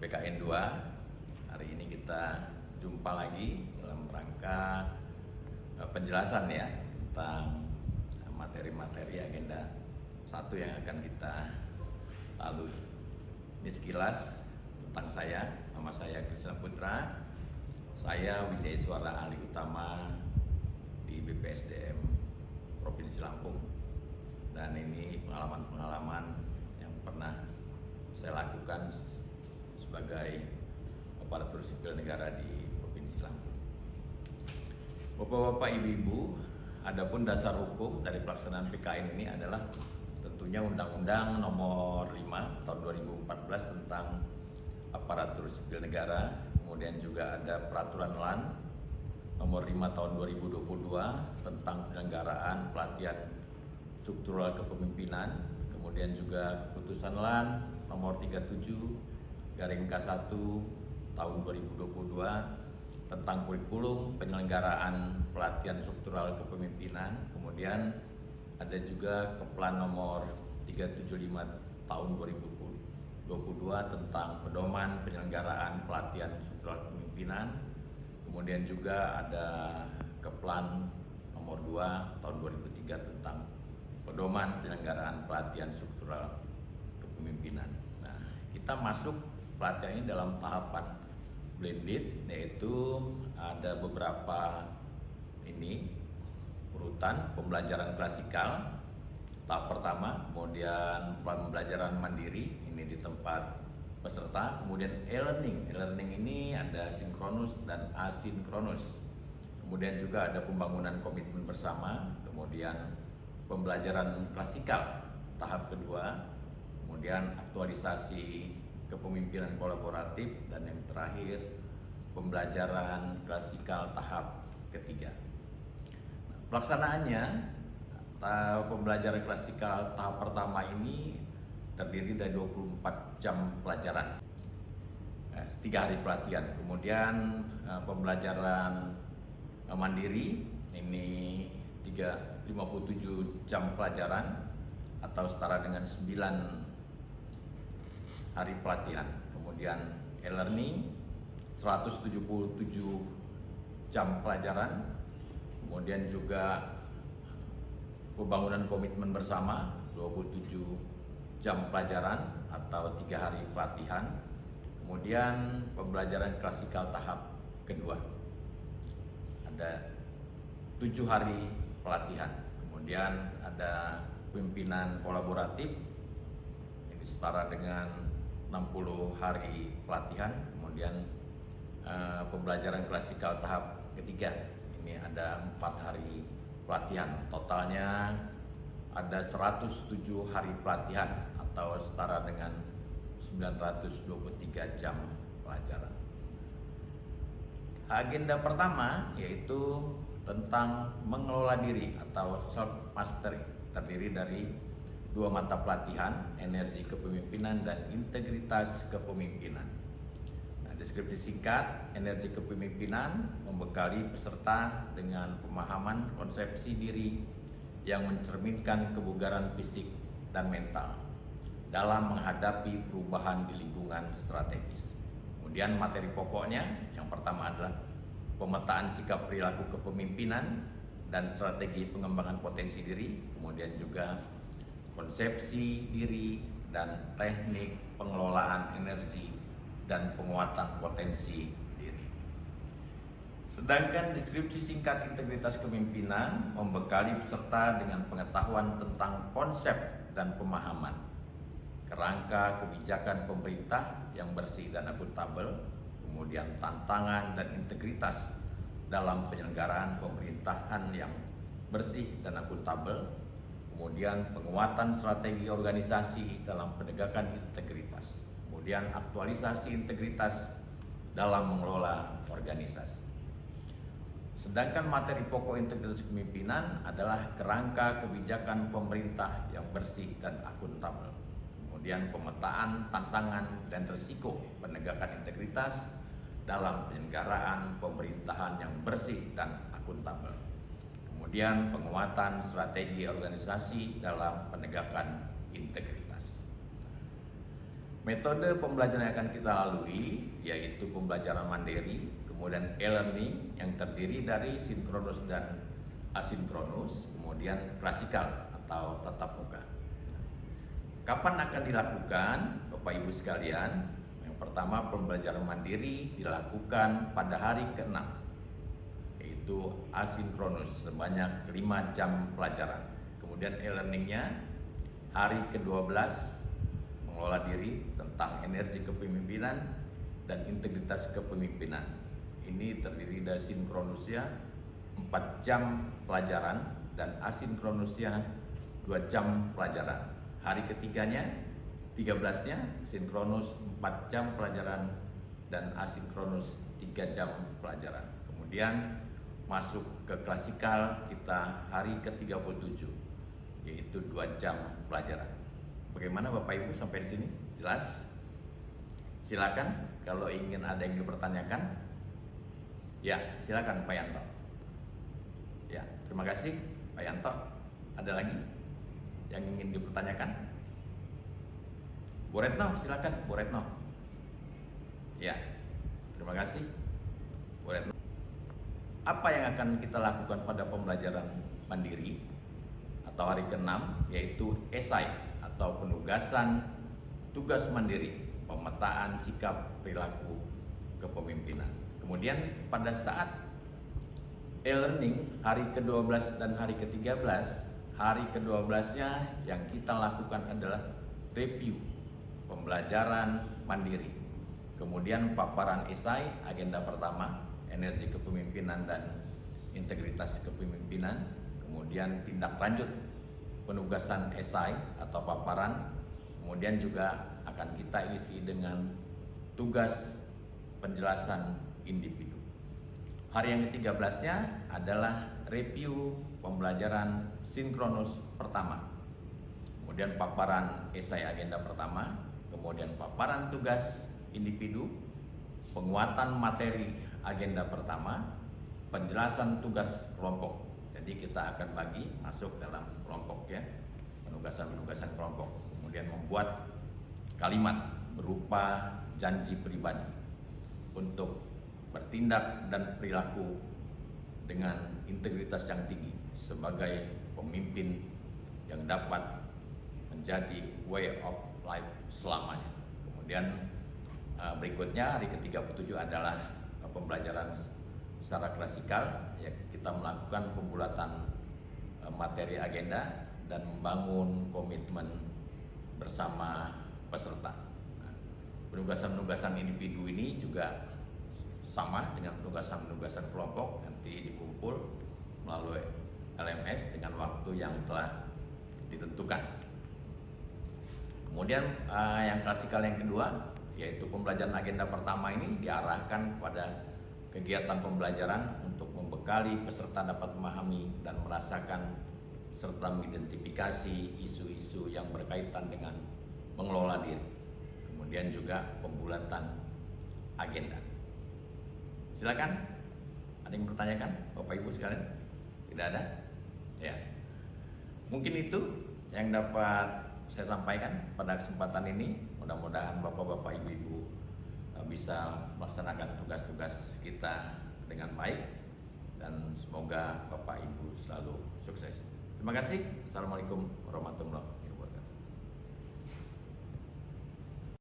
PKN 2. Hari ini kita jumpa lagi dalam rangka penjelasan ya tentang materi-materi agenda 1 yang akan kita lalui. Ini sekilas tentang saya. Nama saya Krisna Putra. Saya Widya Iswara Ahli Utama di BPSDM Provinsi Lampung. Dan ini pengalaman-pengalaman yang pernah saya lakukan sebagai aparatur sipil negara di Provinsi Lampung. Bapak-bapak, ibu-ibu, adapun dasar hukum dari pelaksanaan PKN ini adalah tentunya Undang-Undang Nomor 5 Tahun 2014 tentang aparatur sipil negara, kemudian juga ada Peraturan LAN Nomor 5 Tahun 2022 tentang penyelenggaraan pelatihan struktural kepemimpinan, kemudian juga Keputusan LAN Nomor 37/K1 Tahun 2022 tentang kurikulum penyelenggaraan pelatihan struktural kepemimpinan, kemudian ada juga Keplan Nomor 375 Tahun 2022 tentang pedoman penyelenggaraan pelatihan struktural kepemimpinan, kemudian juga ada Keplan Nomor 2 Tahun 2003 tentang pedoman penyelenggaraan pelatihan struktural kepemimpinan. Nah, kita masuk pelatihan ini dalam tahapan blended, yaitu ada beberapa urutan pembelajaran klasikal tahap pertama, kemudian pembelajaran mandiri ini di tempat peserta, kemudian e-learning. E-learning ini ada sinkronus dan asinkronus. Kemudian juga ada pembangunan komitmen bersama, kemudian pembelajaran klasikal tahap kedua, kemudian aktualisasi kepemimpinan kolaboratif, dan yang terakhir pembelajaran klasikal tahap ketiga. Pelaksanaannya, pembelajaran klasikal tahap pertama ini terdiri dari 24 jam pelajaran, 3 hari pelatihan. Kemudian pembelajaran mandiri ini 57 jam pelajaran atau setara dengan 9 hari pelatihan. Kemudian e-learning 177 jam pelajaran, kemudian juga pembangunan komitmen bersama 27 jam pelajaran atau 3 hari pelatihan. Kemudian pembelajaran klasikal tahap kedua ada 7 hari pelatihan. Kemudian ada pimpinan kolaboratif ini setara dengan 60 hari pelatihan. Kemudian pembelajaran klasikal tahap ketiga ini ada 4 hari pelatihan. Totalnya ada 107 hari pelatihan atau setara dengan 923 jam pelajaran. Agenda pertama yaitu tentang mengelola diri atau self mastery, terdiri dari 2 mata pelatihan, energi kepemimpinan dan integritas kepemimpinan. Nah, deskripsi singkat, energi kepemimpinan membekali peserta dengan pemahaman konsepsi diri yang mencerminkan kebugaran fisik dan mental dalam menghadapi perubahan di lingkungan strategis. Kemudian materi pokoknya yang pertama adalah pemetaan sikap perilaku kepemimpinan dan strategi pengembangan potensi diri, kemudian juga konsepsi diri dan teknik pengelolaan energi dan penguatan potensi diri. Sedangkan deskripsi singkat integritas kepemimpinan membekali peserta dengan pengetahuan tentang konsep dan pemahaman kerangka kebijakan pemerintah yang bersih dan akuntabel, kemudian tantangan dan integritas dalam penyelenggaraan pemerintahan yang bersih dan akuntabel, kemudian penguatan strategi organisasi dalam penegakan integritas, kemudian aktualisasi integritas dalam mengelola organisasi. Sedangkan materi pokok integritas kepemimpinan adalah kerangka kebijakan pemerintah yang bersih dan akuntabel, kemudian pemetaan tantangan dan risiko penegakan integritas dalam penyelenggaraan pemerintahan yang bersih dan akuntabel, kemudian penguatan strategi organisasi dalam penegakan integritas. Metode pembelajaran yang akan kita lalui yaitu pembelajaran mandiri, kemudian e-learning yang terdiri dari sinkronus dan asinkronus, kemudian klasikal atau tatap muka. Kapan akan dilakukan, Bapak Ibu sekalian? Yang pertama, pembelajaran mandiri dilakukan pada hari ke-6, yaitu asinkronus sebanyak 5 jam pelajaran. Kemudian e-learningnya hari ke-12, mengelola diri tentang energi kepemimpinan dan integritas kepemimpinan. Ini terdiri dari sinkronusnya 4 jam pelajaran dan asinkronusnya 2 jam pelajaran. Hari ketiganya 13-nya sinkronus 4 jam pelajaran dan asinkronus 3 jam pelajaran. Kemudian masuk ke klasikal kita hari ke-37, yaitu 2 jam pelajaran. Bagaimana Bapak Ibu sampai di sini? Jelas? Silakan kalau ingin ada yang dipertanyakan. Ya, silakan Pak Yanto. Ya, terima kasih Pak Yanto. Ada lagi yang ingin dipertanyakan? Bu Retno, silakan Bu Retno. Ya, terima kasih Bu Retno. Apa yang akan kita lakukan pada pembelajaran mandiri atau hari ke-6, yaitu esai atau penugasan tugas mandiri, pemetaan sikap perilaku kepemimpinan. Kemudian pada saat e-learning hari ke-12 dan hari ke-13, hari ke-12-nya yang kita lakukan adalah review pembelajaran mandiri. Kemudian paparan esai agenda pertama, energi kepemimpinan dan integritas kepemimpinan. Kemudian tindak lanjut penugasan esai atau paparan, kemudian juga akan kita isi dengan tugas penjelasan individu. Hari yang ke-13-nya adalah review pembelajaran sinkronus pertama, kemudian paparan esai agenda pertama, kemudian paparan tugas individu, penguatan materi agenda pertama, penjelasan tugas kelompok. Jadi kita akan bagi masuk dalam kelompok ya, penugasan kelompok. Kemudian membuat kalimat berupa janji pribadi untuk bertindak dan perilaku dengan integritas yang tinggi sebagai pemimpin yang dapat menjadi way of life selamanya. Kemudian berikutnya hari ke-37 adalah pembelajaran secara klasikal, ya, kita melakukan pembulatan materi agenda dan membangun komitmen bersama peserta. Penugasan-penugasan individu ini juga sama dengan penugasan-penugasan kelompok, nanti dikumpul melalui LMS dengan waktu yang telah ditentukan. Kemudian yang klasikal yang kedua, yaitu pembelajaran agenda pertama ini diarahkan pada kegiatan pembelajaran untuk membekali peserta dapat memahami dan merasakan serta mengidentifikasi isu-isu yang berkaitan dengan mengelola diri. Kemudian juga pembulatan agenda. Silakan, ada yang bertanyakan Bapak Ibu sekalian? Tidak ada? Ya. Mungkin itu yang dapat saya sampaikan pada kesempatan ini. Mudah-mudahan Bapak-bapak, Ibu-ibu bisa melaksanakan tugas-tugas kita dengan baik dan semoga Bapak Ibu selalu sukses. Terima kasih. Assalamualaikum warahmatullahi wabarakatuh.